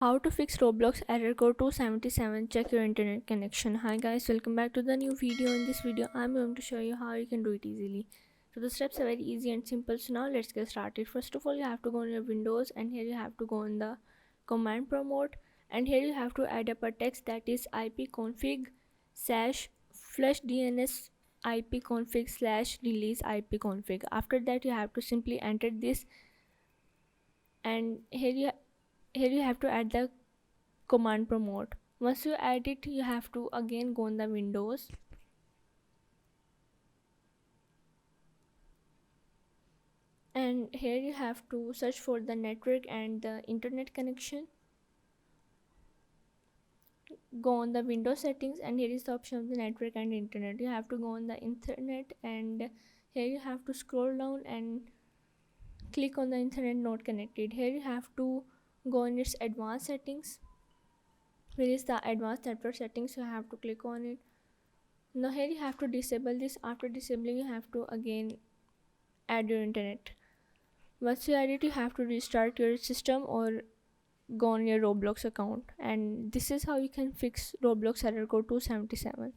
How to fix Roblox error code 277, check your internet connection. Hi guys, welcome back to the new video. In this video I'm going to show you how you can do it easily. So the steps are very easy and simple. So now let's get started. First of all, you have to go on your Windows, and here you have to go on the command prompt, and here you have to add up a text that is ipconfig slash flush dns ipconfig slash release ipconfig. After that you have to simply enter this, and here you have to add the command prompt. Once you add it, you have to again go on the Windows, and here you have to search for the network and the internet connection. Go on the Windows settings, and here is the option of the network and internet. You have to go on the internet, and here you have to scroll down and click on the internet not connected. Here you have to go on its advanced settings. Here is the advanced network settings, you have to click on it. Now here you have to disable this. After disabling, you have to again add your internet. Once you add it, you have to restart your system or go on your Roblox account, and this is how you can fix Roblox error code 277.